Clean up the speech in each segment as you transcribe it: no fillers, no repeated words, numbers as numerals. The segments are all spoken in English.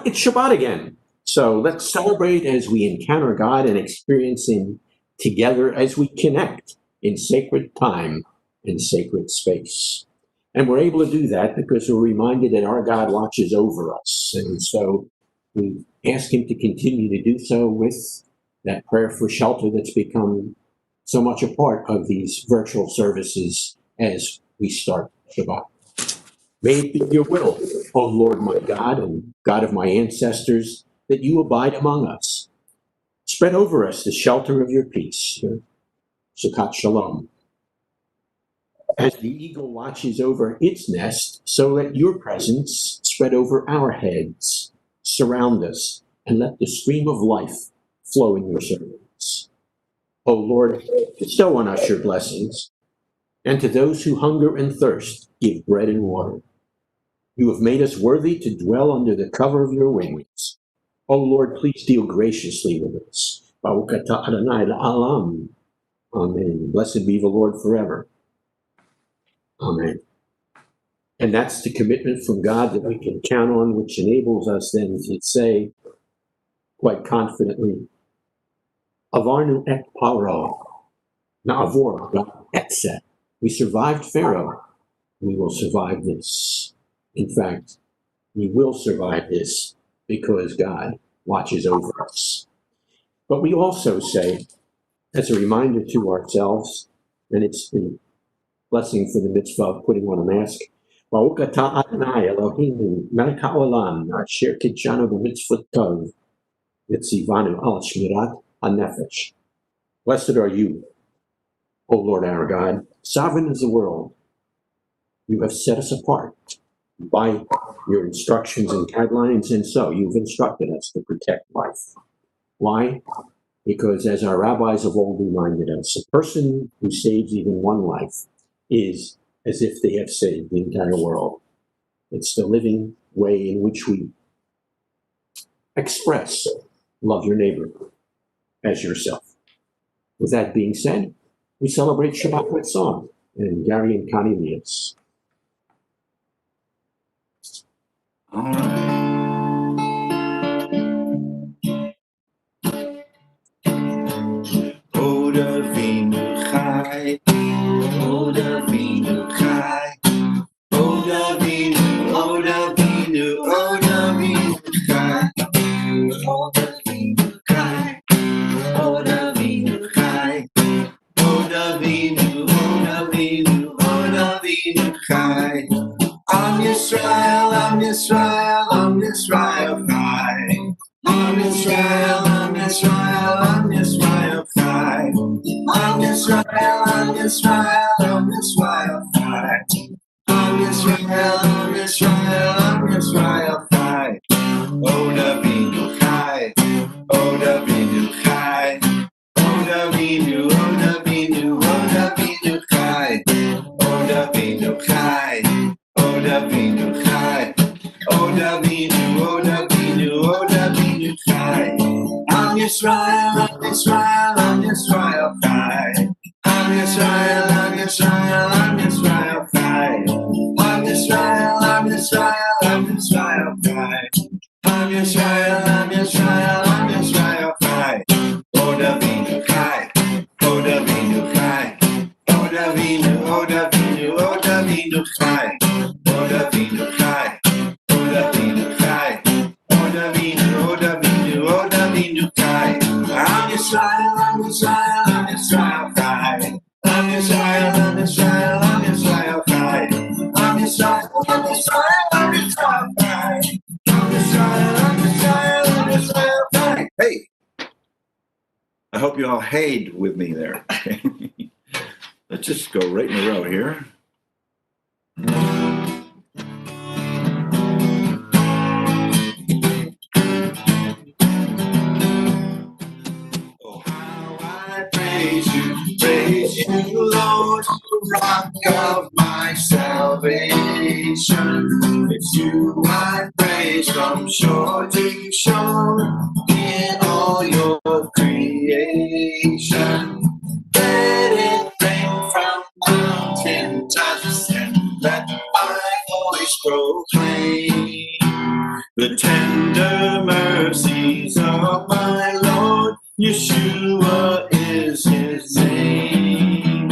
Well, it's Shabbat again. So let's celebrate as we encounter God and experience Him together as we connect in sacred time and sacred space. And we're able to do that because we're reminded that our God watches over us. And so we ask Him to continue to do so with that prayer for shelter that's become so much a part of these virtual services as we start Shabbat. May it be your will, O Lord my God and God of my ancestors, that you abide among us. Spread over us the shelter of your peace. Shabbat Shalom. As the eagle watches over its nest, so let your presence spread over our heads, surround us, and let the stream of life flow in your servants. O Lord, bestow on us your blessings, and to those who hunger and thirst, give bread and water. You have made us worthy to dwell under the cover of your wings. O Lord, please deal graciously with us. Baruch atah Adonai la'alam. Amen. Blessed be the Lord forever. Amen. And that's the commitment from God that we can count on, which enables us then to say quite confidently, Avarnu et paro, na'avor et set. We survived Pharaoh. We will survive this. In fact, we will survive this because God watches over us. But we also say, as a reminder to ourselves, and it's the blessing for the mitzvah of putting on a mask, Baruch atah Adonai Eloheinu melech haolam asher kidshanu b'mitzvot tov v'tzivanu al shmirat hanefesh. Blessed are you, O Lord our God, sovereign is the world. You have set us apart by your instructions and guidelines, and so you've instructed us to protect life. Why? Because as our rabbis of old reminded us, a person who saves even one life is as if they have saved the entire world. It's the living way in which we express love your neighbor as yourself. With that being said, we celebrate Shabbat with song, and Gary and Connie Leas. All right. O Davinu Chai, O Davinu Chai, O Davinu, O Davinu, O Davinu Chai, O Davinu Chai, O Davinu Chai, O Davinu, O Davinu, O Davinu Chai. Am Yisrael, Am Yisrael, Am Yisrael Chai. Am Yisrael, Am Yisrael, Am Yisrael Chai. Am Yisrael, Am Yisrael, Am Yisrael Chai. Am Yisrael, Am Yisrael, Am Yisrael Chai. O Davinu Chai, O Davinu Chai, O Davinu, O Davinu, O Davinu Chai, O Davinu Chai, O Davinu Chai, O Davinu, O Davinu, O Davinu Chai. Am Yisrael, Am Yisrael, Am Yisrael Chai. Am Yisrael, Am Yisrael, Am Yisrael Chai. Am Yisrael, Am Yisrael, Am Yisrael Chai. Am Yisrael, Am Yisrael, Am Yisrael Chai. O Davinu Chai, O Davinu Chai, O Davinu, O Davinu, O Davinu Chai. O Davinu Chai, O Davinu Chai, O Davinu, O Davinu, O Davinu Chai. Am Yisrael, Am Yisrael, Am Yisrael Chai. Am Yisrael, Am Yisrael, Am Yisrael Chai. Am Yisrael, Am Yisrael, Am Yisrael Chai. Am Yisrael, Am Yisrael, Am Yisrael Chai. Hey, I hope you all hayed with me there. Let's just go right in a row here. Oh, how I praise you, Lord, rock of my salvation. It's you I praise from shore to shore in all your creation. Let it rain from mountain tops and let my voice proclaim the tender tender mercies of my Lord. Yeshua is his name.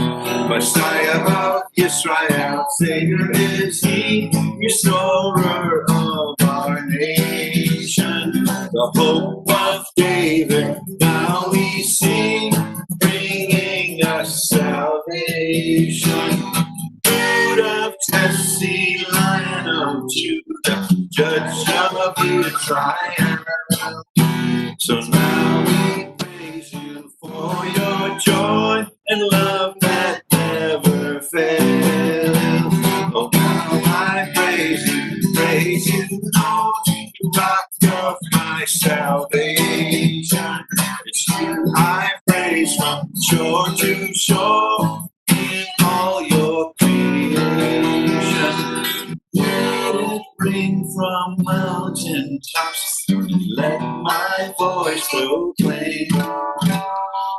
Messiah of Israel, Savior is he, restorer of our nation. The hope of David, now we sing, bringing us salvation. Root of Jesse, Lion of Judah, Judge of the triumph. So now we praise you for your joy and love that never fails. Oh, now I praise you, Lord, you rock of my salvation. It's you I praise from shore to shore in all your creation. Let it ring from mountain tops, let my voice proclaim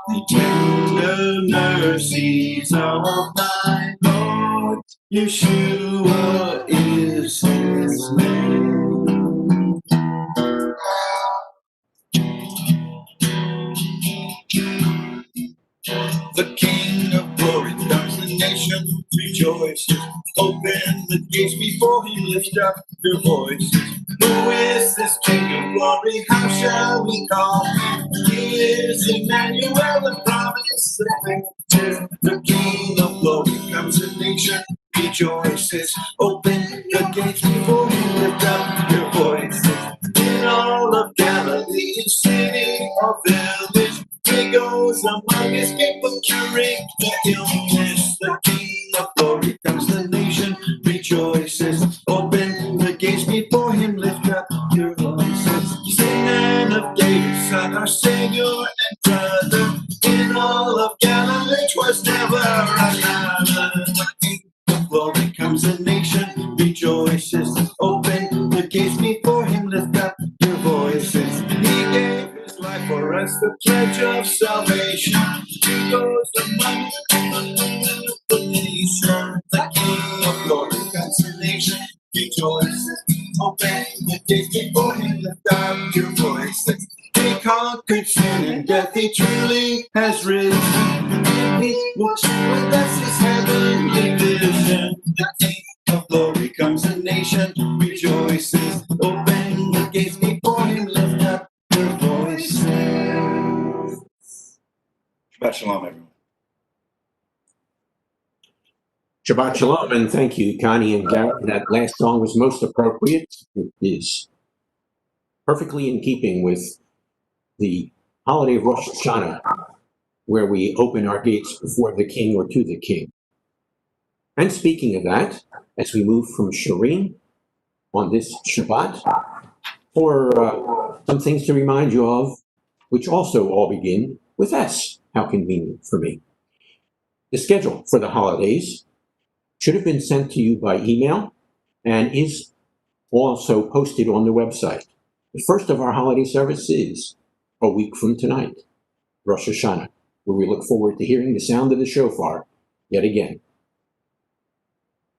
the tender mercies of my Lord. Yeshua is his name. The King of glory comes, the nation rejoices. Open the gates before him, lift up your voices. Who is this King of glory? How shall we call him? He is Emmanuel, the promise of victor. The King of glory comes, the nation rejoices. Open the gates before him, lift up your voices. In all of Galilee, in city or village, he goes among his people, curing the illness. The King of glory comes, the nation rejoices. Open the gates before him, lift up your voices. Sing man of David, Son, our Savior and brother. In all of Galilee, 'twas never another. The King of glory comes, the nation rejoices. Open the gates before him, lift up your voices. He gave his life for us, the pledge of salvation. He goes among the nation. The King of glory comes, the nation rejoices. Open the gates before him, lift up your voices. He conquered sin and death, he truly has risen. He walks with us, his heavenly vision. The King of glory comes, the nation rejoices. Open the gates before him, lift up your voices. Shabbat shalom, everyone. Shabbat Shalom, and thank you, Connie and Garrett. That last song was most appropriate. It is perfectly in keeping with the holiday of Rosh Hashanah, where we open our gates before the king or to the king. And speaking of that, as we move from Shireen on this Shabbat, for some things to remind you of, which also all begin with S. How convenient for me. The schedule for the holidays should have been sent to you by email and is also posted on the website. The first of our holiday services is a week from tonight, Rosh Hashanah, where we look forward to hearing the sound of the shofar yet again.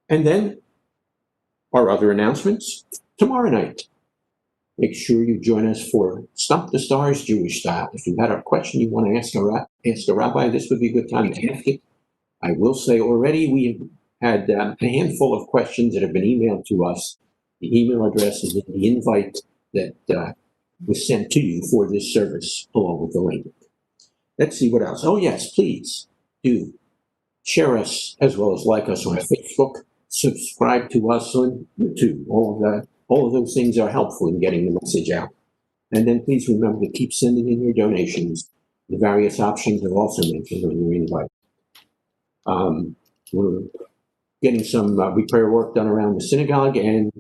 And then our other announcements tomorrow night. Make sure you join us for Stump the Stars Jewish Style. If you had a question you want to ask a rabbi, this would be a good time to ask it. I will say already we have had a handful of questions that have been emailed to us. The email address is in the invite that was sent to you for this service, along with the link. Let's see what else. Oh, yes, please do share us as well as like us on Facebook. Subscribe to us on YouTube. All of those things are helpful in getting the message out. And then please remember to keep sending in your donations. The various options are also mentioned on your invite. We're getting some repair work done around the synagogue, and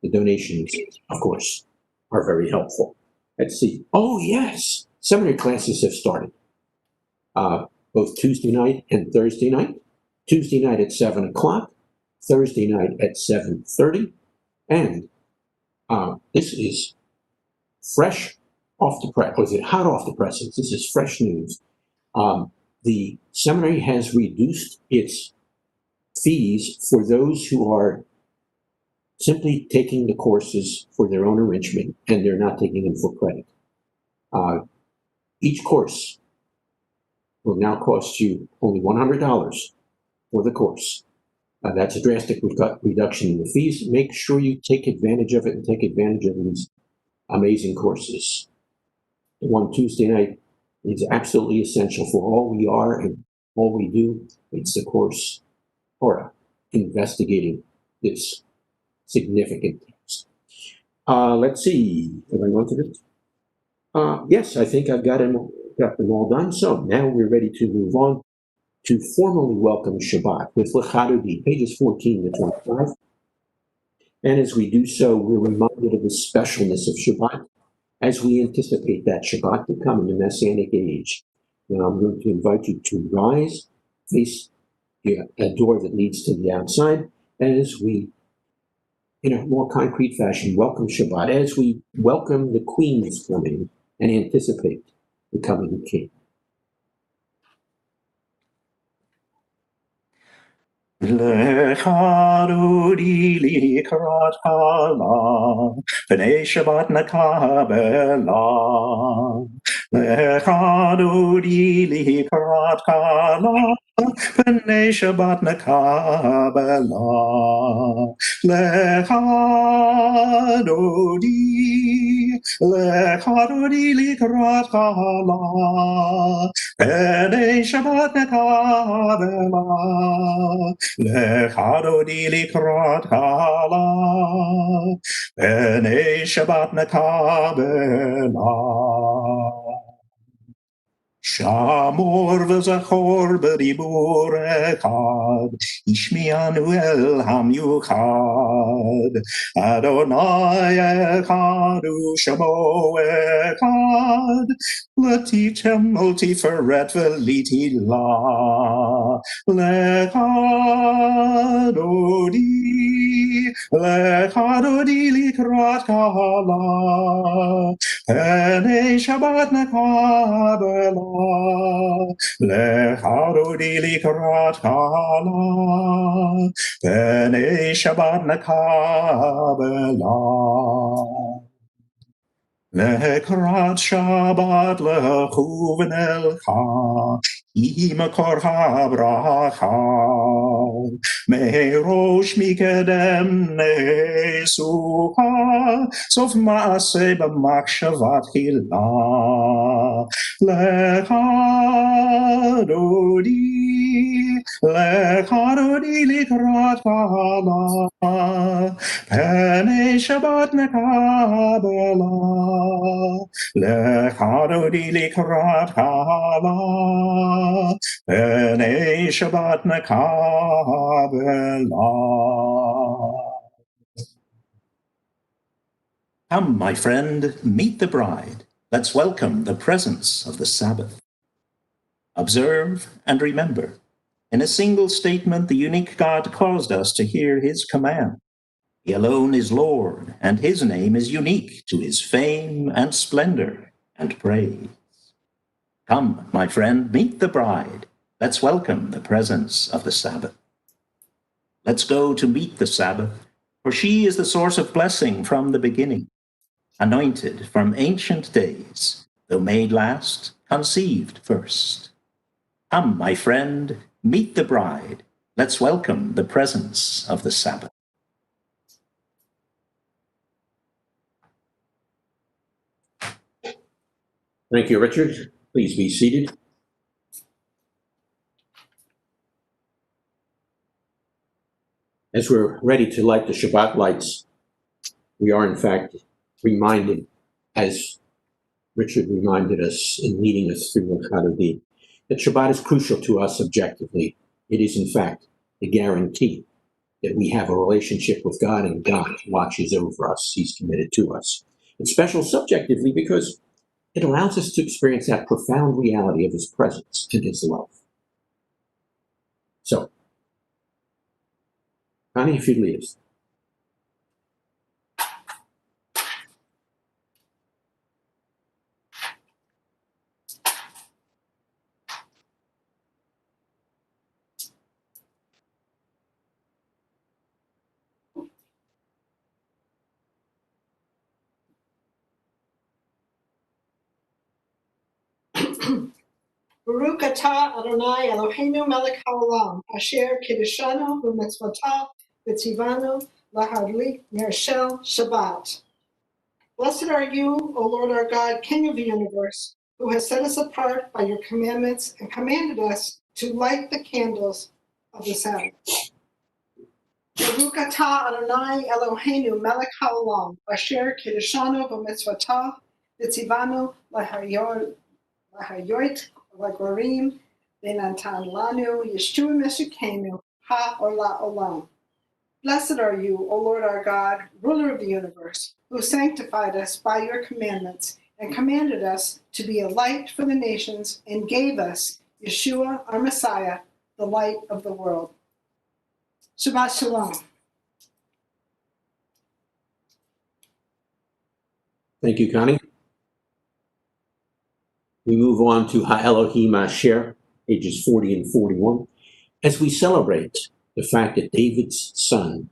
the donations, of course, are very helpful. Let's see. Oh, yes. Seminary classes have started, both Tuesday night and Thursday night. Tuesday night at 7 o'clock, Thursday night at 7:30. And this is fresh off the press. Was it hot off the presses? This is fresh news. The seminary has reduced its fees for those who are simply taking the courses for their own enrichment, and they're not taking them for credit. Each course will now cost you only $100 for the course. That's a drastic reduction in the fees. Make sure you take advantage of it and take advantage of these amazing courses. The one Tuesday night is absolutely essential for all we are and all we do. It's the course Torah, investigating this significant text. Let's see. Have I gone through it? Yes, I think I've got them all done. So now we're ready to move on to formally welcome Shabbat with L'Chadodi, pages 14 to 25. And as we do so, we're reminded of the specialness of Shabbat as we anticipate that Shabbat to come in the Messianic age. Now I'm going to invite you to rise, face a door that leads to the outside, as we, in a more concrete fashion, welcome Shabbat, as we welcome the Queen's coming and anticipate the coming King. L'chadodi likrat hala, P'nei Shabbat nakabela. L'chadodi likrat hala, P'nei Shabbat nakabela. L'chadodi likrat hala, P'nei Shabbat nakabela. L'chadodi likrat hala, P'nei Shabbat nakabela. Shamor v'zachor b'dibur echad, Ishmianu el hamyuchad. Adonai echad u'shamo echad, L'tichem ultiferet v'litila. L'chadodi likrat hala, P'nei Shabbat nakabela. L'chadodi likrat hala, P'nei Shabbat nakabela. L'krat Shabbat l'chu v'nelcha, Hi makor habracha. Merosh mikedem nesucha, Sof maaseh b'machshavat chila. L'chadodi likrat hala, P'nei Shabbat nakabela. L'chadodi likrat hala, P'nei Shabbat nakabela. Come, my friend, meet the bride. Let's welcome the presence of the Sabbath. Observe and remember, in a single statement, the unique God caused us to hear his command. He alone is Lord, and his name is unique to his fame and splendor and praise. Come, my friend, meet the bride. Let's welcome the presence of the Sabbath. Let's go to meet the Sabbath, for she is the source of blessing from the beginning, anointed from ancient days, though made last, conceived first. Come, my friend, meet the bride. Let's welcome the presence of the Sabbath. Thank you, Richard. Please be seated. As we're ready to light the Shabbat lights, we are in fact reminded, as Richard reminded us in leading us through L'Chadodi, that Shabbat is crucial to us objectively. It is in fact the guarantee that we have a relationship with God and God watches over us. He's committed to us. It's special subjectively because it allows us to experience that profound reality of his presence and his love. So, Connie, if you'd lead us. Baruch atah Adonai Eloheinu melech haolam, asher kiddushanu b'mitzvotav v'tzivanu lahadlik nershel Shabbat. Blessed are you, O Lord our God, King of the universe, who has set us apart by your commandments and commanded us to light the candles of the Sabbath. Baruch atah Adonai Eloheinu melech haolam, asher kiddushanu b'mitzvotav v'tzivanu lahayot Lagorim Benatan Lanu Yeshua Meshukenu Ha Ola Olam. Blessed are you, O Lord our God, ruler of the universe, who sanctified us by your commandments and commanded us to be a light for the nations and gave us Yeshua, our Messiah, the light of the world. Shabbat Shalom. Thank you, Connie. We move on to Ha-Elohim Asher, pages 40 and 41, as we celebrate the fact that David's son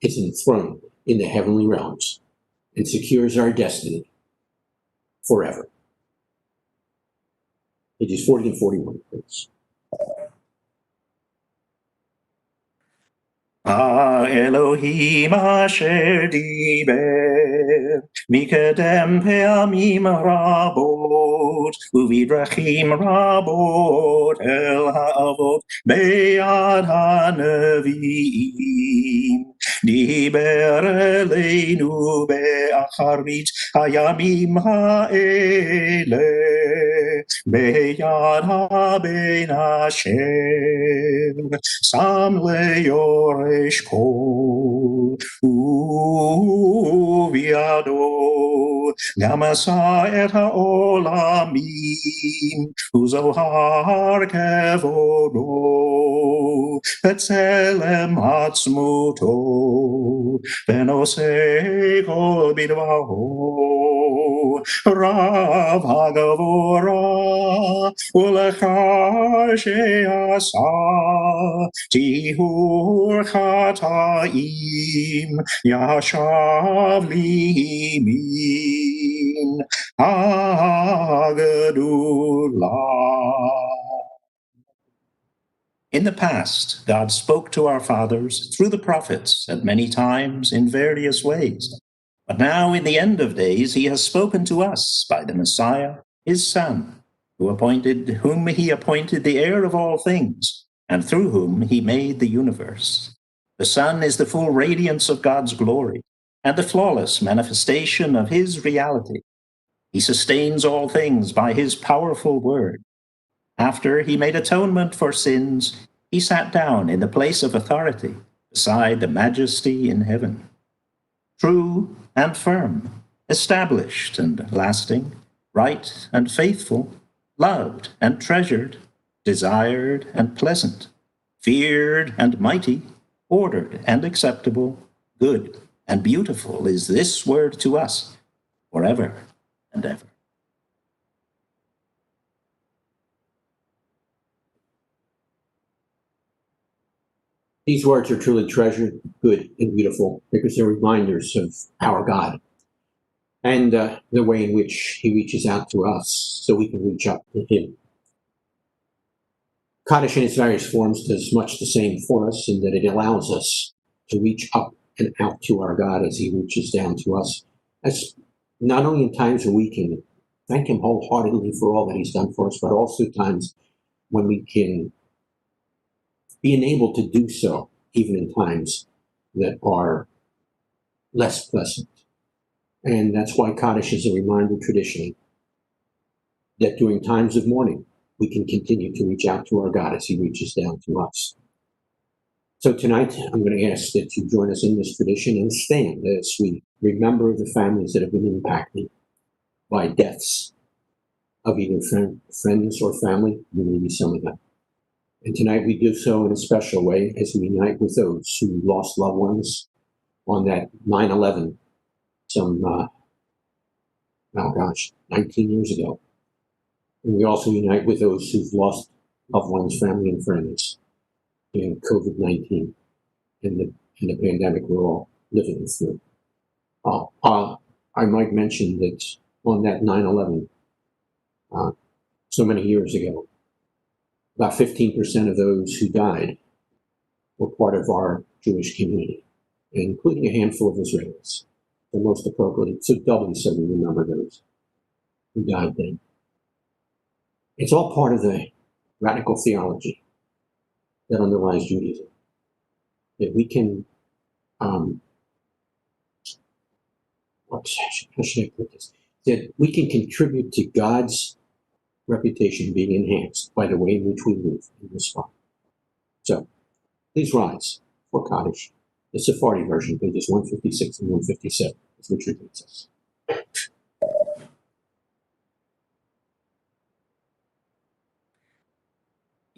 is enthroned in the heavenly realms and secures our destiny forever. Pages 40 and 41, please. Elohim asher diber mikadem pe'amim rabot uvidrachim rabot el ha'avot be'ad ha'nevi'im diber eleinu be'acharit hayamim ha'ele be'yad ha'ben asher Sam le'yoresh kol uviado gamasa et ha'olamim uzohar kevodo betzelem atzmuto venosei kol bidvaho rav hagavora ulecha she'asa Tihur chataim yashav limin hagdulah. In the past, God spoke to our fathers through the prophets at many times in various ways. But now, in the end of days, he has spoken to us by the Messiah, his Son, whom he appointed the heir of all things, and through whom he made the universe. The Son is the full radiance of God's glory and the flawless manifestation of his reality. He sustains all things by his powerful word. After he made atonement for sins, he sat down in the place of authority beside the majesty in heaven. True and firm, established and lasting, right and faithful, loved and treasured, desired and pleasant, feared and mighty, ordered and acceptable, good and beautiful is this word to us forever and ever. These words are truly treasured, good, and beautiful because they're reminders of our God and the way in which he reaches out to us so we can reach up to him. Kaddish in its various forms does much the same for us in that it allows us to reach up and out to our God as he reaches down to us. As not only in times when we can thank him wholeheartedly for all that he's done for us, but also times when we can be enabled to do so, even in times that are less pleasant. And that's why Kaddish is a reminder traditionally that during times of mourning, we can continue to reach out to our God as he reaches down to us. So tonight, I'm going to ask that you join us in this tradition and stand as we remember the families that have been impacted by deaths of either friends or family, maybe some of them. And tonight we do so in a special way as we unite with those who lost loved ones on that 9/11, 19 years ago. And we also unite with those who've lost loved ones, family, and friends in COVID-19 and the pandemic we're all living through. I might mention that on that 9/11, so many years ago. About 15% of those who died were part of our Jewish community, including a handful of Israelis. So most appropriately, so doubly so we remember those who died then. It's all part of the radical theology that underlies Judaism. That we can, how should I put this? That we can contribute to God's reputation being enhanced by the way in which we live and respond. So, please rise for Kaddish, the Sephardi version, pages 156 and 157, as Richard reads us.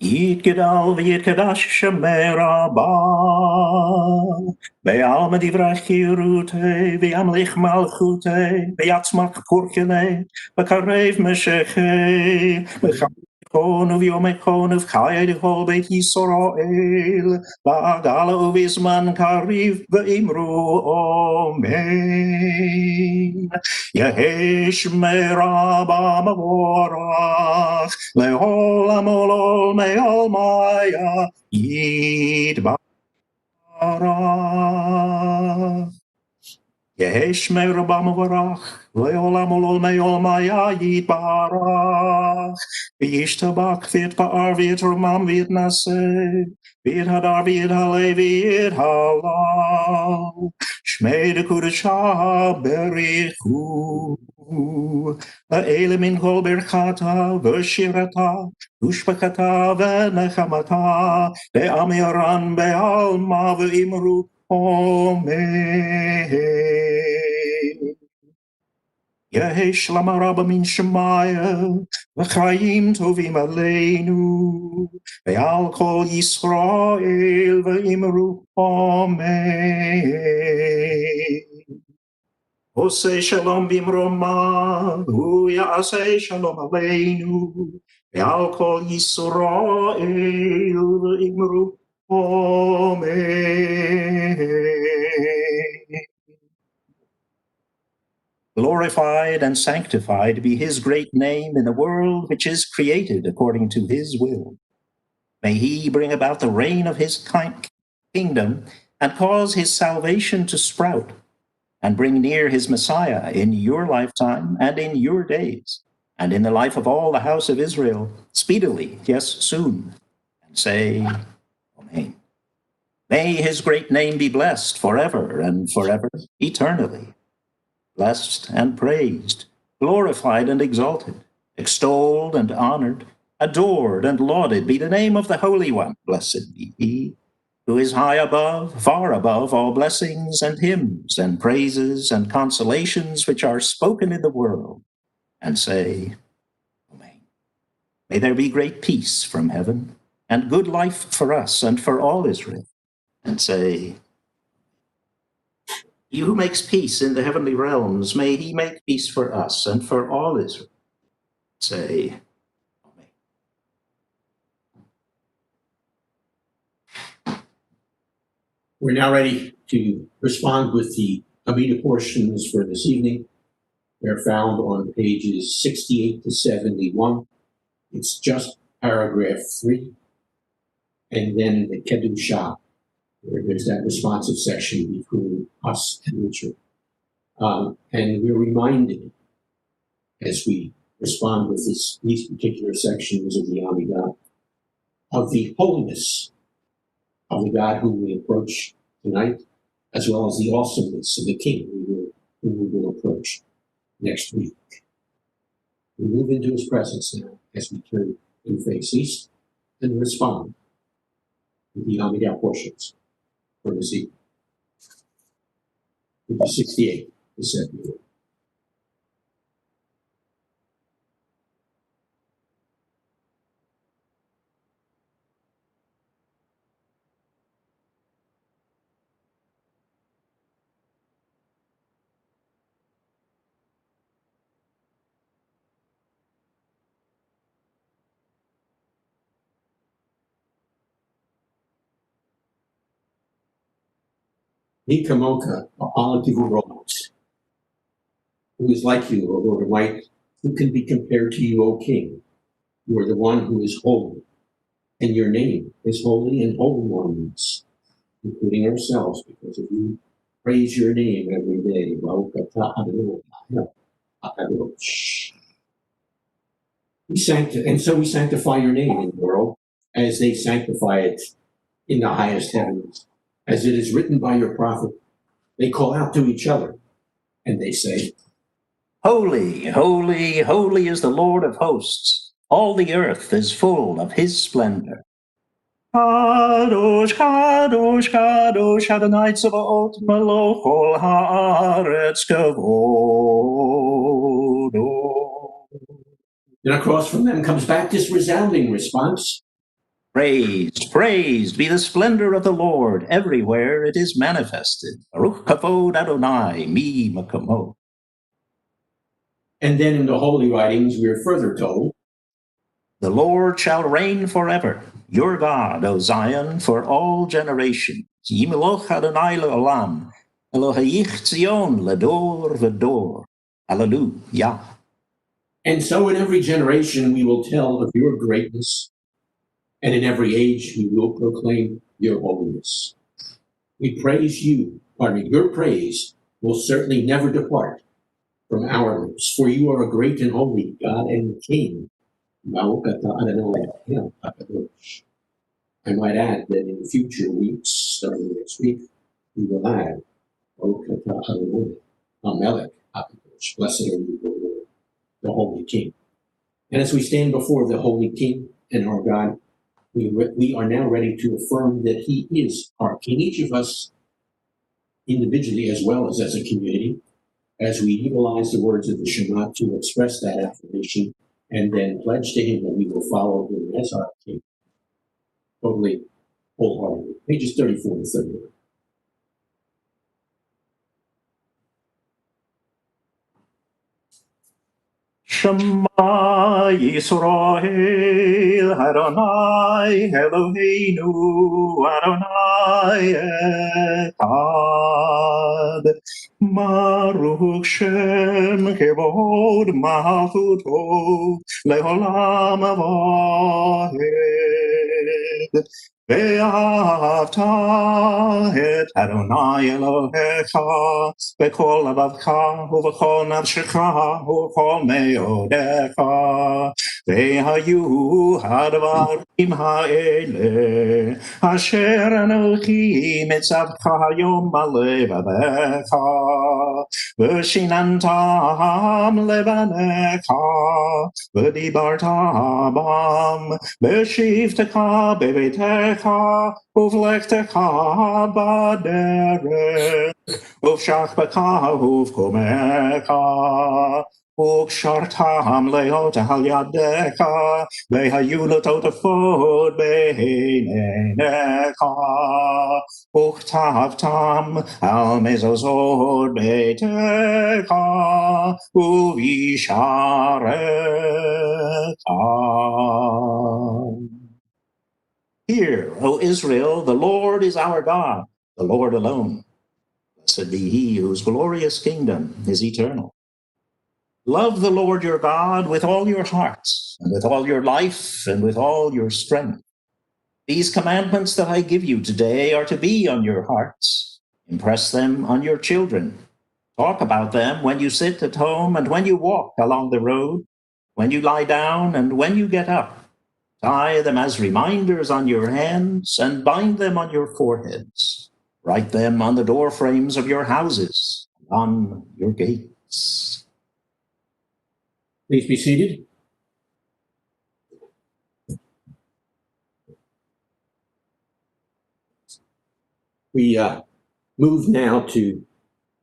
יתגדל ויתקדש שמי רבה, בעלמא דברי חירותי, וימליך מלכותי, ויצמח פורקני, וקרב משכי, וחייכון וביומכון ובחיי לכל בית ישראל, בעגלה ובזמן קריב ואמרו אמן. יהי שמי רבה מבורך, לעולם עולמי עולמיה יתברך. יהי שמי רבה מבורך, לעולם עולמי עולמיה יתברך. וישתבח ויתפאר ויתרומם ויתנשא, ויתהדר ויתהלל ויתהלל. שמי דקודשה בריחו. לאלה מן כל ברכתה ושירתה ושפחתה ונחמתה לעם ירן בעלמא ואמרו אמן. יהי שלמה רבה מן שמיים וחיים טובים עלינו ועל כל ישראל ואמרו אמן. עושה שלום במרומה, הוא יעשה שלום עלינו, ועל כל ישראל ואמרו אמן. Glorified and sanctified be his great name in the world which is created according to his will. May he bring about the reign of his kingdom and cause his salvation to sprout, and bring near his Messiah in your lifetime and in your days, and in the life of all the house of Israel, speedily, yes, soon, and say, Amen. May his great name be blessed forever and forever, eternally. Blessed and praised, glorified and exalted, extolled and honored, adored and lauded be the name of the Holy One, blessed be he, who is high above, far above all blessings and hymns and praises and consolations which are spoken in the world, and say, Amen. May there be great peace from heaven, and good life for us and for all Israel, and say, He who makes peace in the heavenly realms, may he make peace for us and for all Israel. Say, Amen. We're now ready to respond with the Amida portions for this evening. They're found on pages 68 to 71. It's just paragraph 3. And then the Kedusha, where there's that responsive section between us and Richard. And we're reminded, as we respond with these particular sections of the Amidah, of the holiness of the God whom we approach tonight, as well as the awesomeness of the King whom we will approach next week. We move into his presence now as we turn and face east and respond with the Amidah portions for this evening. 68 to 71. Nikamonka, Alativurot, who is like you, O Lord of light, Who can be compared to you, O King? You are the one who is holy, and your name is holy and holy ones, including ourselves, because of you. Praise your name every day. And so we sanctify your name in the world as they sanctify it in the highest heavens. As it is written by your prophet, they call out to each other and they say, Holy, holy, holy is the Lord of hosts. All the earth is full of his splendor. Kadosh, Kadosh, Kadosh, Adonai Tzevaot, Melech kol haaretz kavodo. And across from them comes back this resounding response. Praised, praised be the splendor of the Lord. Everywhere it is manifested. Baruch kavod Adonai mi makomo. And then in the holy writings, we are further told, the Lord shall reign forever, your God, O Zion, for all generations. Yimeloch Adonai le'olam, Elohayich Zion ledor v'dor. Hallelujah. And so in every generation we will tell of your greatness, and in every age we will proclaim your holiness. We praise you, your praise will certainly never depart from our lips, for you are a great and holy God and King. I might add that in future weeks, starting next week, we will add, Melech, blessed are you, Lord, the Holy King. And as we stand before the Holy King and our God, we are now ready to affirm that he is our King, each of us individually as well as a community, as we utilize the words of the Shema to express that affirmation and then pledge to him that we will follow him as our King. Totally wholeheartedly. Pages 34 and 39. Shema Yisrael, Adonai Eloheinu, Adonai Echad. Baruch Shem Kevod Malchuto, Leolam Aved. ואהבת את אדוני אלוהיך בכל לבבך ובכל נפשך ובכל מאודיך. והיו הדברים האלה אשר אנוכי מצווך היום בלבביך ושיננתם לבניך ודיברת בם בשבתך בביתך ובלכתך בדרך ובשכבך ובקומך וקשרתם להיות על ידך והיו לטוטפות בעיניך וכתבתם על מזוזות ביתך ובשעריך. Hear, O Israel, the Lord is our God, the Lord alone. Blessed be he whose glorious kingdom is eternal. Love the Lord your God with all your heart, and with all your life, and with all your strength. These commandments that I give you today are to be on your hearts. Impress them on your children. Talk about them when you sit at home and when you walk along the road, when you lie down and when you get up. Tie them as reminders on your hands and bind them on your foreheads. Write them on the door frames of your houses, on your gates. Please be seated. We move now to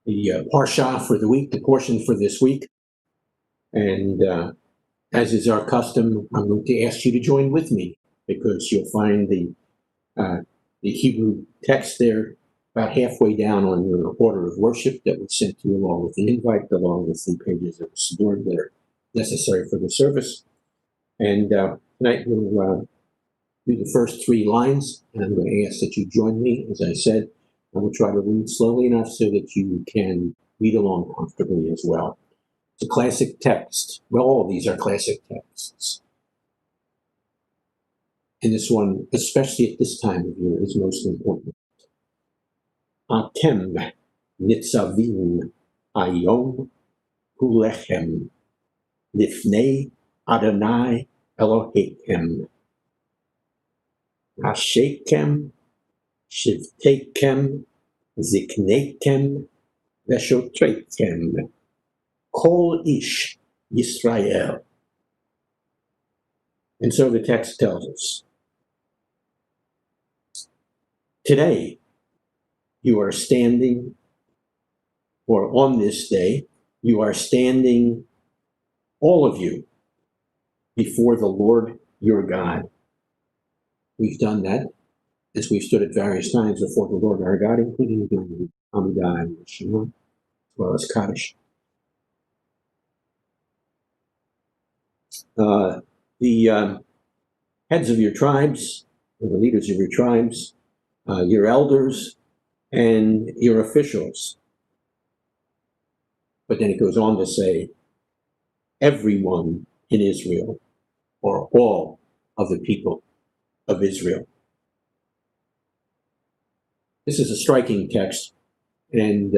the Parsha for the week, the portion for this week. And as is our custom, I'm going to ask you to join with me because you'll find the Hebrew text there about halfway down on your order of worship that was sent to you along with the invite, along with the pages of the Siddur that are necessary for the service. And tonight we'll do the first 3 lines, and I'm going to ask that you join me. As I said, I will try to read slowly enough so that you can read along comfortably as well. It's a classic text. Well, all of these are classic texts. And this one, especially at this time of year, is most important. Atem nitzavim ayom kulechem lifnei Adonai Elohechem. Hashekem, Shivtekem, Ziknekem, Veshotrekem. Kol Ish Yisrael. And so the text tells us. Today, you are standing, or on this day, you are standing, all of you, before the Lord your God. We've done that as we've stood at various times before the Lord our God, including doing Amidah and Shema, as well as Kaddish. The heads of your tribes, or the leaders of your tribes, your elders, and your officials. But then it goes on to say, everyone in Israel, or all of the people of Israel. This is a striking text, and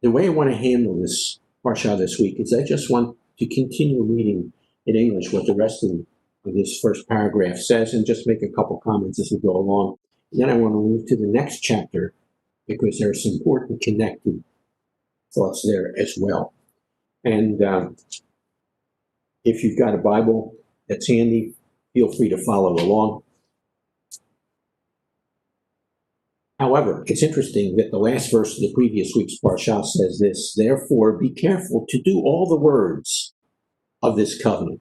the way I want to handle this parsha this week is I just want to continue reading in English what the rest of this first paragraph says, and just make a couple comments as we go along. And then I want to move to the next chapter, because there are some important connected thoughts there as well. And if you've got a Bible that's handy, feel free to follow along. However, it's interesting that the last verse of the previous week's parsha says this: therefore, be careful to do all the words of this covenant.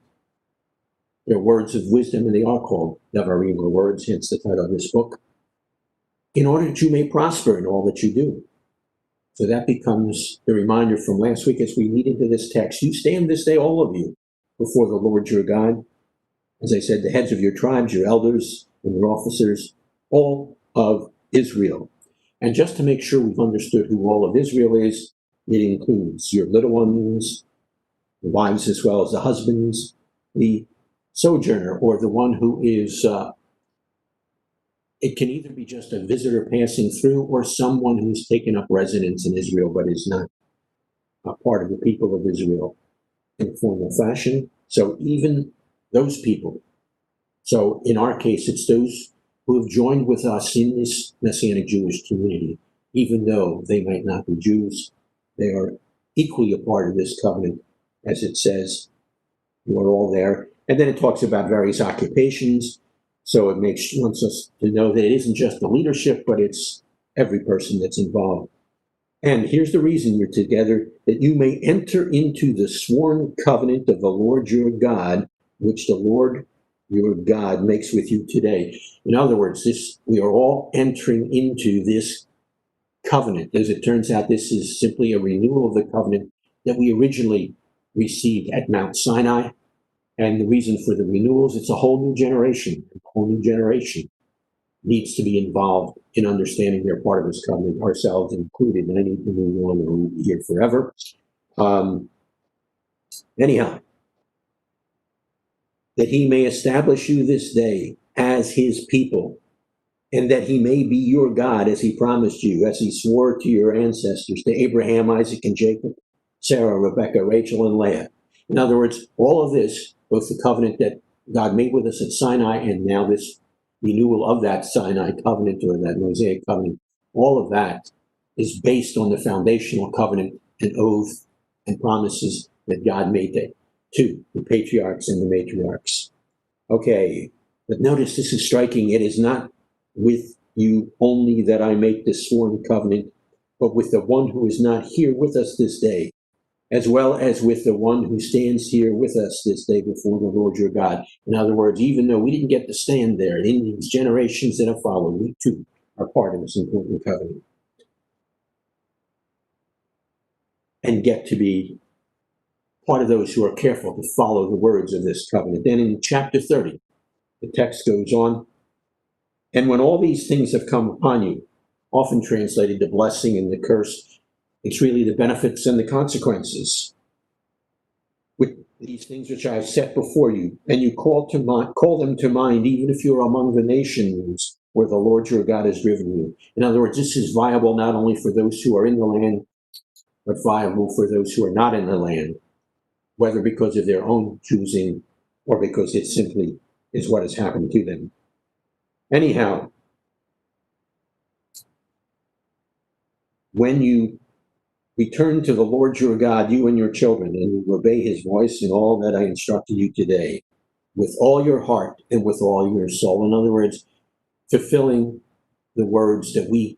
They're words of wisdom, and they are called Devarim, or words, hence the title of this book, in order that you may prosper in all that you do. So that becomes the reminder from last week as we lead into this text. You stand this day, all of you, before the Lord your God. As I said, the heads of your tribes, your elders, and your officers, all of Israel. And just to make sure we've understood who all of Israel is, it includes your little ones, the wives as well as the husbands, the sojourner, or the one who is, it can either be just a visitor passing through, or someone who's taken up residence in Israel but is not a part of the people of Israel in formal fashion. So even those people. So in our case, it's those who have joined with us in this Messianic Jewish community. Even though they might not be Jews, they are equally a part of this covenant, as it says, you are all there. And then it talks about various occupations. So it wants us to know that it isn't just the leadership, but it's every person that's involved. And here's the reason you're together: that you may enter into the sworn covenant of the Lord your God, which the Lord your God makes with you today. In other words, we are all entering into this covenant. As it turns out, this is simply a renewal of the covenant that we originally received at Mount Sinai. And the reason for the renewals, it's a whole new generation. A whole new generation needs to be involved in understanding they're part of this covenant, ourselves included. And I need to move on or be here forever. Anyhow, that he may establish you this day as his people, and that he may be your God as he promised you, as he swore to your ancestors, to Abraham, Isaac, and Jacob, Sarah, Rebekah, Rachel, and Leah. In other words, all of this, both the covenant that God made with us at Sinai, and now this renewal of that Sinai covenant, or that Mosaic covenant, all of that is based on the foundational covenant and oath and promises that God made to the patriarchs and the matriarchs. Okay, but notice this is striking. It is not with you only that I make this sworn covenant, but with the one who is not here with us this day, as well as with the one who stands here with us this day before the Lord your God. In other words, even though we didn't get to stand there, in these generations that have followed, we too are part of this important covenant and get to be part of those who are careful to follow the words of this covenant. Then in chapter 30, the text goes on, and when all these things have come upon you, often translated the blessing and the curse, It's really the benefits and the consequences. With these things which I have set before you, and you call them to mind, even if you're among the nations where the Lord your God has driven you. In other words, this is viable not only for those who are in the land, but viable for those who are not in the land, whether because of their own choosing or because it simply is what has happened to them. Anyhow, when you return to the Lord your God, you and your children, and you obey his voice in all that I instructed you today, with all your heart and with all your soul. In other words, fulfilling the words that we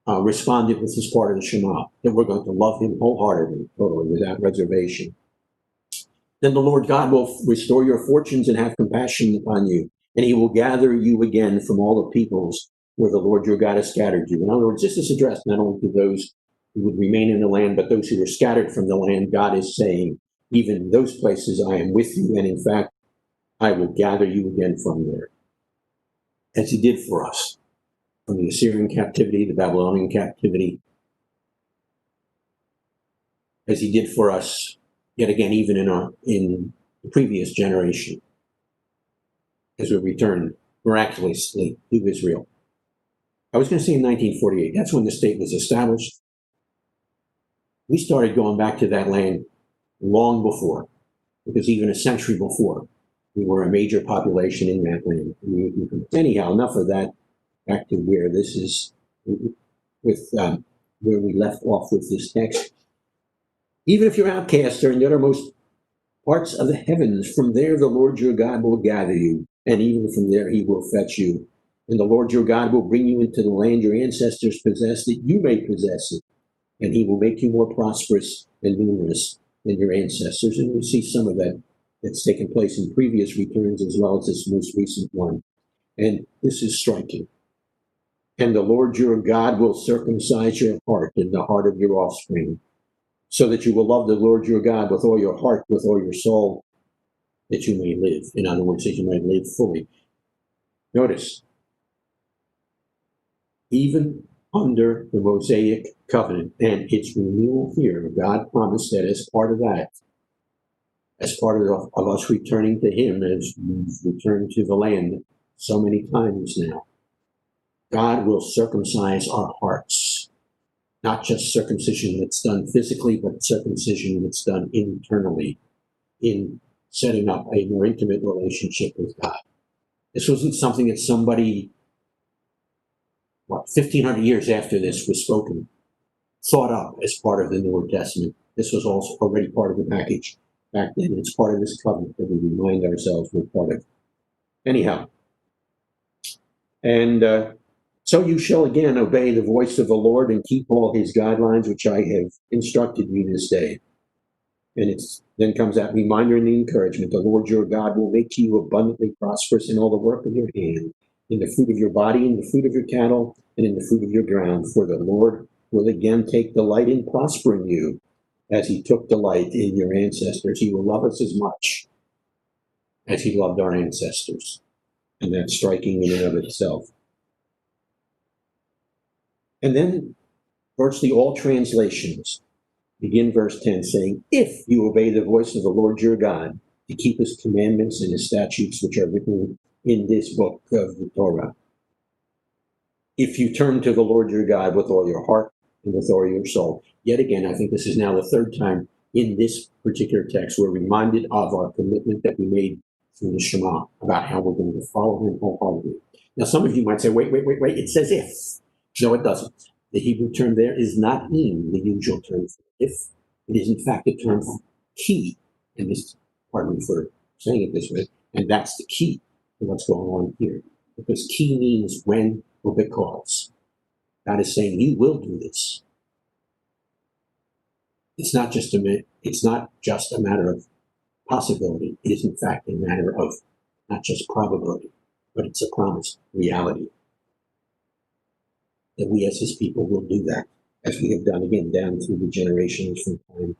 responded with as part of the Shema, that we're going to love him wholeheartedly, totally, without reservation. Then the Lord God will restore your fortunes and have compassion upon you, and he will gather you again from all the peoples where the Lord your God has scattered you. In other words, this is addressed not only to those who would remain in the land, but those who were scattered from the land. God is saying, even in those places I am with you, and in fact, I will gather you again from there, as he did for us, from the Assyrian captivity, the Babylonian captivity, as he did for us, yet again, even in the previous generation, as we returned miraculously to Israel. I was going to say in 1948, that's when the state was established. We started going back to that land long before, because even a century before, we were a major population in that land. Anyhow, enough of that. Back to where this is, with where we left off with this text. Even if your outcasts are in the uttermost parts of the heavens, from there the Lord your God will gather you, and even from there he will fetch you. And the Lord your God will bring you into the land your ancestors possessed, that you may possess it. And he will make you more prosperous and numerous than your ancestors. And we see some of that that's taken place in previous returns as well as this most recent one. And this is striking. And the Lord your God will circumcise your heart and the heart of your offspring, so that you will love the Lord your God with all your heart, with all your soul, that you may live. In other words, that you may live fully. Notice, even under the Mosaic covenant and its renewal here, God promised that as part of that, as part of us returning to him, as we've returned to the land so many times now, God will circumcise our hearts. Not just circumcision that's done physically, but circumcision that's done internally in setting up a more intimate relationship with God. This wasn't something that somebody, 1,500 years after this was spoken, thought up as part of the New Testament. This was also already part of the package back then. It's part of this covenant that we remind ourselves we're part of. Anyhow, and so you shall again obey the voice of the Lord and keep all his guidelines, which I have instructed you this day. And then comes that reminder and the encouragement. The Lord your God will make you abundantly prosperous in all the work of your hand, in the fruit of your body, in the fruit of your cattle, and in the fruit of your ground. For the Lord will again take delight in prospering you, as he took delight in your ancestors. He will love us as much as he loved our ancestors. And that's striking in and of itself. And then virtually all translations begin verse 10 saying, if you obey the voice of the Lord your God to keep his commandments and his statutes which are written in this book of the Torah. If you turn to the Lord your God with all your heart and with all your soul. Yet again, I think this is now the third time in this particular text we're reminded of our commitment that we made through the Shema about how we're going to follow him wholeheartedly. Now, some of you might say, wait, it says if. No, it doesn't. The Hebrew term there is not in the usual term for if. It is, in fact, the term for key. And this, pardon me for saying it this way, and that's the key to what's going on here. Because key means when or because. God is saying, you will do this. It's not just a matter of possibility. It is, in fact, a matter of not just probability, but it's a promise, reality. That we as his people will do that, as we have done again down through the generations from time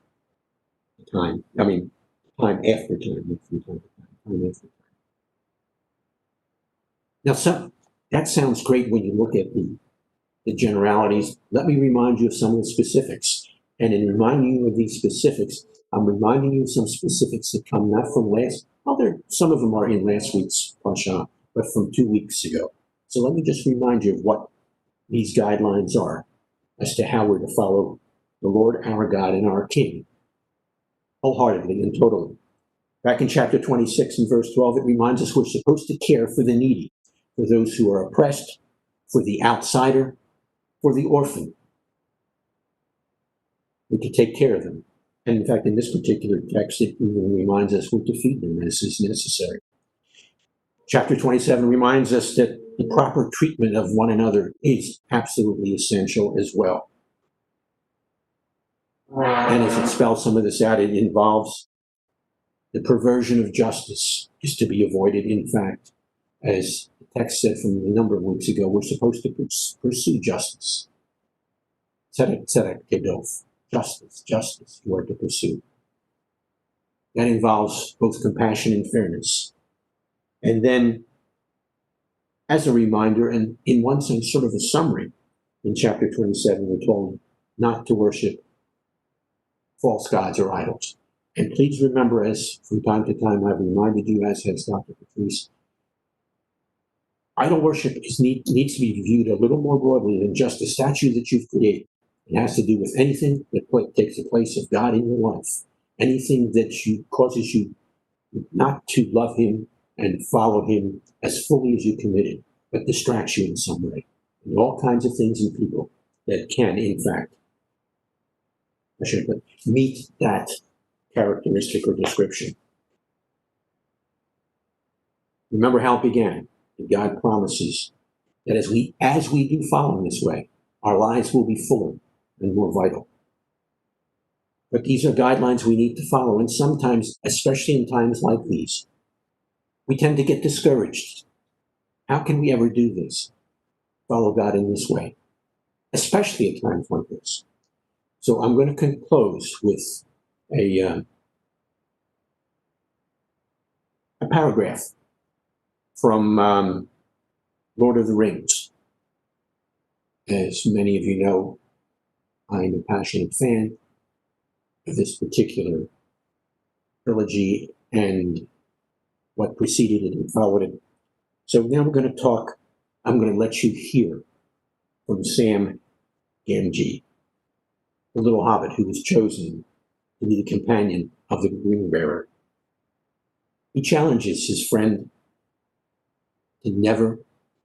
to time. I mean, time after time, not from time to time after time. Now, that sounds great when you look at the the generalities. Let me remind you of some of the specifics. And in reminding you of these specifics, I'm reminding you of some specifics that come not from some of them are in last week's Parsha, but from 2 weeks ago. So let me just remind you of what these guidelines are as to how we're to follow the Lord our God and our King wholeheartedly and totally. Back in chapter 26 and verse 12, it reminds us we're supposed to care for the needy, for those who are oppressed, for the outsider, for the orphan. We're to take care of them. And in fact, in this particular text, it even reminds us we're to feed them as is necessary. Chapter 27 reminds us that the proper treatment of one another is absolutely essential as well. And as it spells some of this out, it involves the perversion of justice is to be avoided. In fact, as the text said from a number of weeks ago, we're supposed to pursue justice. Tzedek kedof. Justice you are to pursue. That involves both compassion and fairness. And then, as a reminder, and in one sense, sort of a summary, in chapter 27, we're told not to worship false gods or idols. And please remember, as from time to time I've reminded you, as has Dr. Patrice, idol worship needs to be viewed a little more broadly than just a statue that you've created. It has to do with anything that takes the place of God in your life, anything that causes you not to love him and follow him as fully as you committed, but distracts you in some way. And all kinds of things and people that can, in fact, meet that characteristic or description. Remember how it began. God promises that as we do follow in this way, our lives will be fuller and more vital. But these are guidelines we need to follow, and sometimes, especially in times like these, we tend to get discouraged. How can we ever do this? Follow God in this way, especially at times like this. So I'm going to close with a paragraph from Lord of the Rings. As many of you know, I'm a passionate fan of this particular trilogy and what preceded it and followed it. So now I'm going to let you hear from Sam Gamgee, the little hobbit who was chosen to be the companion of the Ring Bearer. He challenges his friend to never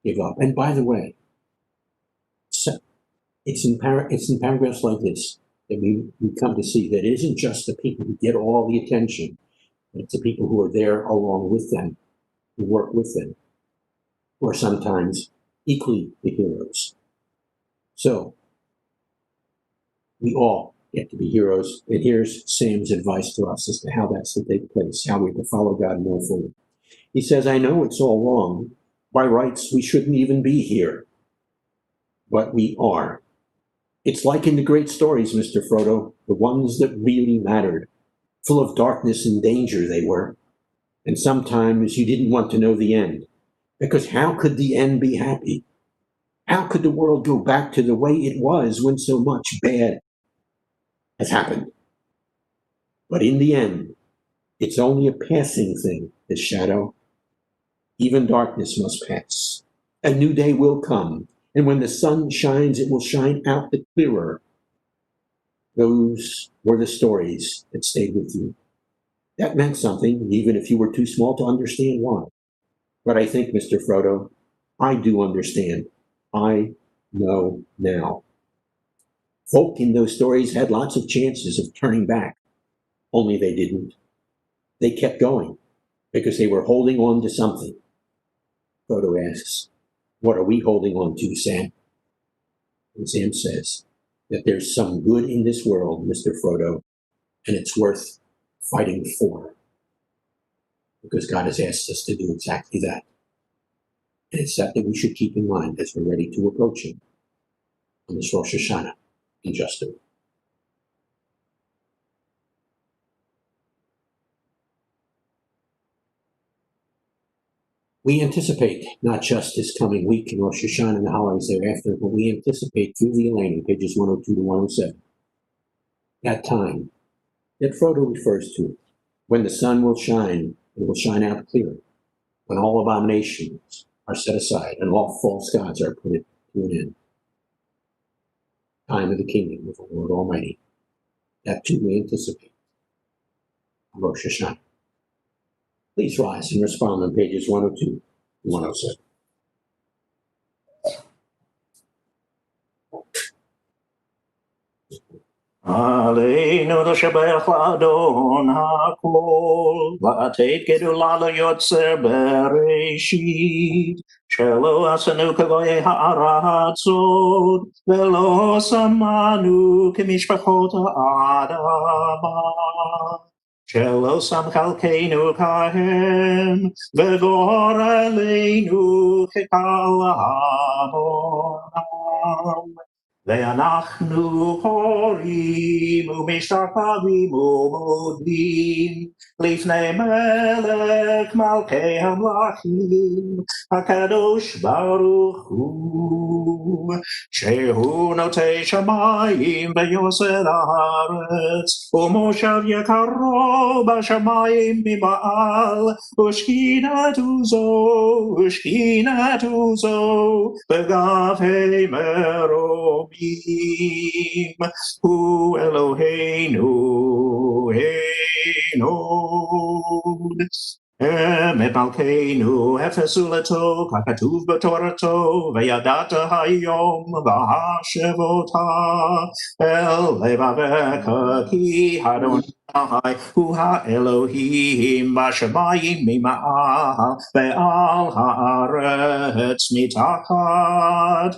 give up. And by the way, it's in paragraphs like this that we come to see that it isn't just the people who get all the attention, but it's the people who are there along with them, who work with them, who are sometimes equally the heroes. So we all get to be heroes. And here's Sam's advice to us as to how that's to take place, how we're to follow God more fully. He says, I know it's all wrong. By rights, we shouldn't even be here. But we are. It's like in the great stories, Mr. Frodo, the ones that really mattered. Full of darkness and danger they were. And sometimes you didn't want to know the end. Because how could the end be happy? How could the world go back to the way it was when so much bad has happened? But in the end, it's only a passing thing, this shadow. Even darkness must pass. A new day will come, and when the sun shines, it will shine out the clearer. Those were the stories that stayed with you. That meant something, even if you were too small to understand why. But I think, Mr. Frodo, I do understand. I know now. Folk in those stories had lots of chances of turning back, only they didn't. They kept going because they were holding on to something. Frodo asks, what are we holding on to, Sam? And Sam says that there's some good in this world, Mr. Frodo, and it's worth fighting for. Because God has asked us to do exactly that. And it's that we should keep in mind as we're ready to approach him on this Rosh Hashanah in just a minute. We anticipate not just this coming week in Rosh Hashanah and the holidays thereafter, but we anticipate through the Elaine, pages 102 to 107, that time that Frodo refers to, when the sun will shine and will shine out clear, when all abominations are set aside and all false gods are put to an end. Time of the kingdom of the Lord Almighty. That too we anticipate on Rosh Hashanah. Please rise and respond on pages 102 to 107. Aleinu l'shabech l'adon ha'kol, v'ateit gedula l'yotzer bereshit, shelo asanu kavoye ha'aratzot, velo samanu k'mishpachot ha'adama, shelo sam chalkeinu kahem, v'gor aleinu k'kal ha'amon. ואנחנו קוראים ומשתחווים ומודים לפני מלך מלכי המלכים הקדוש ברוך הוא שהוא נוטה שמיים ויוסד הארץ ומושב יקרו בשמיים ממעל ושכינתו זו בגבי מרום הוא אלוהינו הנוד. אמת מלכנו הפסולתו ככתוב בתורתו וידעת היום והשבותה אל לבבך כי אדוני הוא האלוהים בשמיים ממעל ועל הארץ מתחת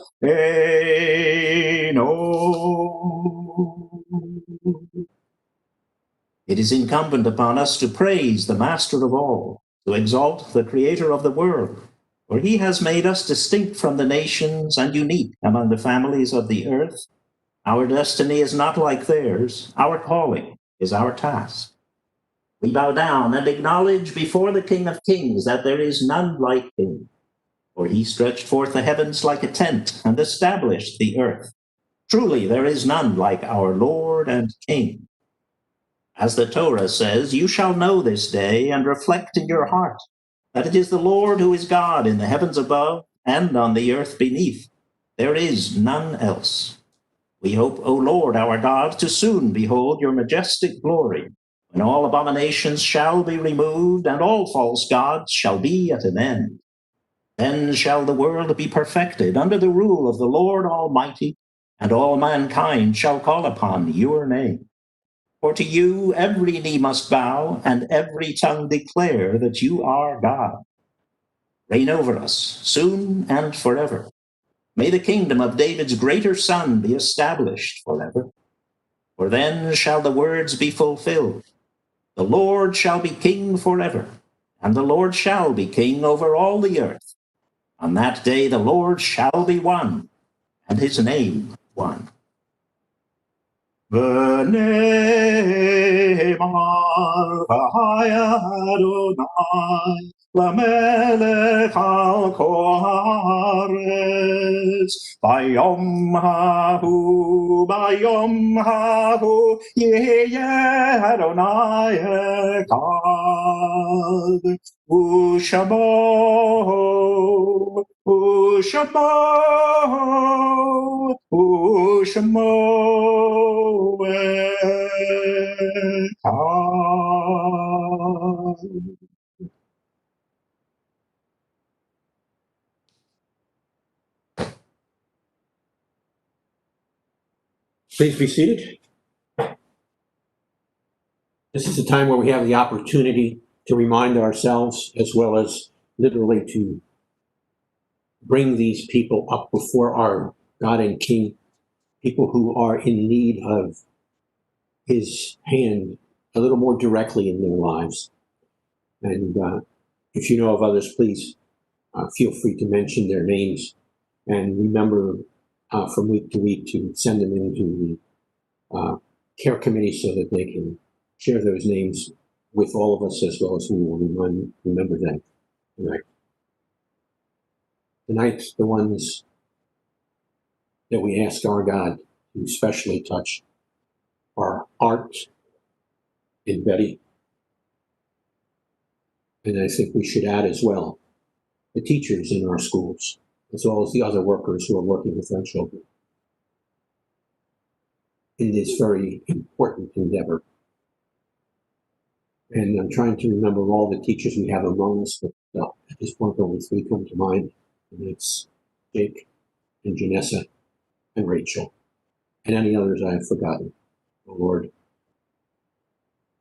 עינו. It is incumbent upon us to praise the Master of all, to exalt the Creator of the world, for he has made us distinct from the nations and unique among the families of the earth. Our destiny is not like theirs. Our calling is our task. We bow down and acknowledge before the King of Kings that there is none like him, for he stretched forth the heavens like a tent and established the earth. Truly, there is none like our Lord and King. As the Torah says, you shall know this day and reflect in your heart that it is the Lord who is God in the heavens above and on the earth beneath. There is none else. We hope, O Lord our God, to soon behold your majestic glory, when all abominations shall be removed and all false gods shall be at an end. Then shall the world be perfected under the rule of the Lord Almighty, and all mankind shall call upon your name. For to you every knee must bow, and every tongue declare that you are God. Reign over us, soon and forever. May the kingdom of David's greater son be established forever. For then shall the words be fulfilled. The Lord shall be king forever, and the Lord shall be king over all the earth. On that day the Lord shall be one, and his name one. V'ne'emar Adonai l'melech al kol haaretz bayom hahu yehyeh Adonai echad Ushamo echad. Please be seated. This is a time where we have the opportunity to remind ourselves, as well as literally to bring these people up before our God and King, people who are in need of his hand a little more directly in their lives. And if you know of others, please feel free to mention their names, and remember from week to week to send them into the care committee so that they can share those names with all of us, as well as we will remember them. Right. Tonight, the ones that we ask our God to especially touch are Art and Betty. And I think we should add as well the teachers in our schools, as well as the other workers who are working with our children in this very important endeavor. And I'm trying to remember all the teachers we have among us, but at this point only 3 come to mind, and it's Jake and Janessa and Rachel, and any others I have forgotten. Oh Lord,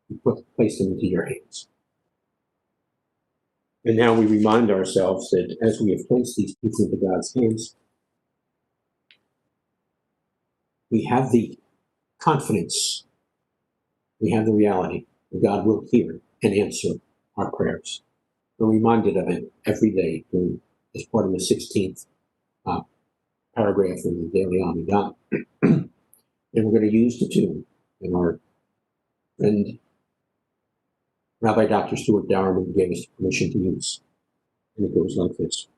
you place them into your hands. And now we remind ourselves that as we have placed these people into God's hands, we have the confidence, we have the reality that God will hear and answer our prayers. We're reminded of it every day as part of the 16th paragraph in the Daily Amidah. And we're going to use the tune, and our friend Rabbi Dr. Stuart Dowerman gave us permission to use. And it goes like this.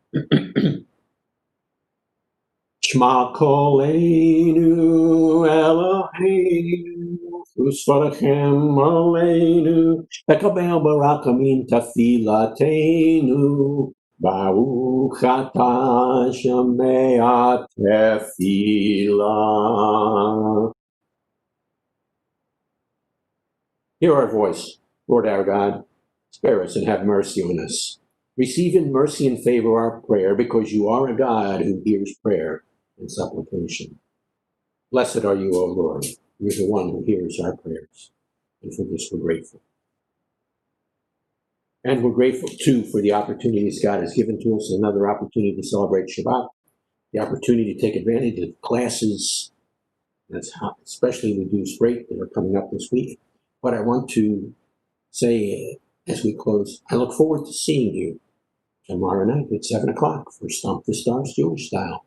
Shema koleinu Eloheinu Usvarachem aleinu Ekabel barakamim tafilateinu Baruch atah shomea tefillah. Hear our voice, Lord our God. Spare us and have mercy on us. Receive in mercy and favor our prayer, because you are a God who hears prayer and supplication. Blessed are you, O Lord. You're the one who hears our prayers. And for this we're grateful. And we're grateful, too, for the opportunities God has given to us, another opportunity to celebrate Shabbat, the opportunity to take advantage of classes, that's especially reduced rate that are coming up this week. But I want to say, as we close, I look forward to seeing you tomorrow night at 7 o'clock for Stomp the Stars Jewish style.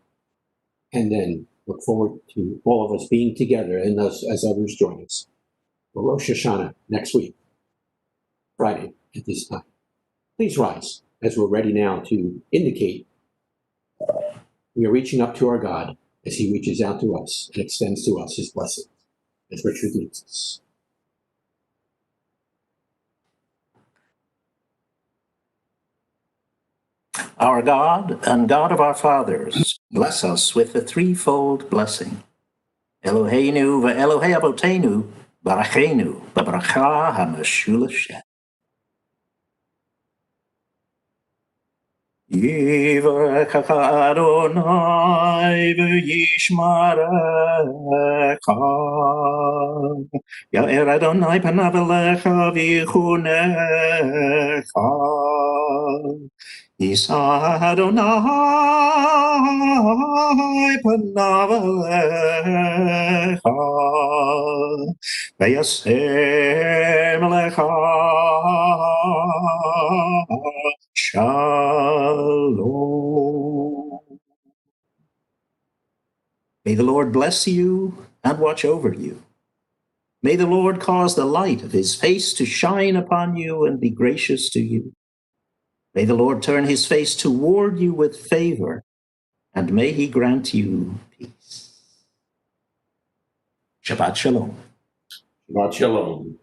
And then look forward to all of us being together and us as others join us for Rosh Hashanah next week, Friday at this time. Please rise as we're ready now to indicate we are reaching up to our God as he reaches out to us and extends to us his blessing, as Richard leads us. Our God and God of our fathers, bless us with the threefold blessing. Eloheinu ve'Elohei Avotenu, barachenu b'bracha ha'mashulashet. Yivarechecha Adonai v'yishmarecha. Ya'er Adonai panav elecha v'yichunecha. Yisa Adonai panav elecha v'yasem lecha shalom. May the Lord bless you and watch over you. May the Lord cause the light of his face to shine upon you and be gracious to you. May the Lord turn his face toward you with favor, and may he grant you peace. Shabbat shalom. Shabbat shalom.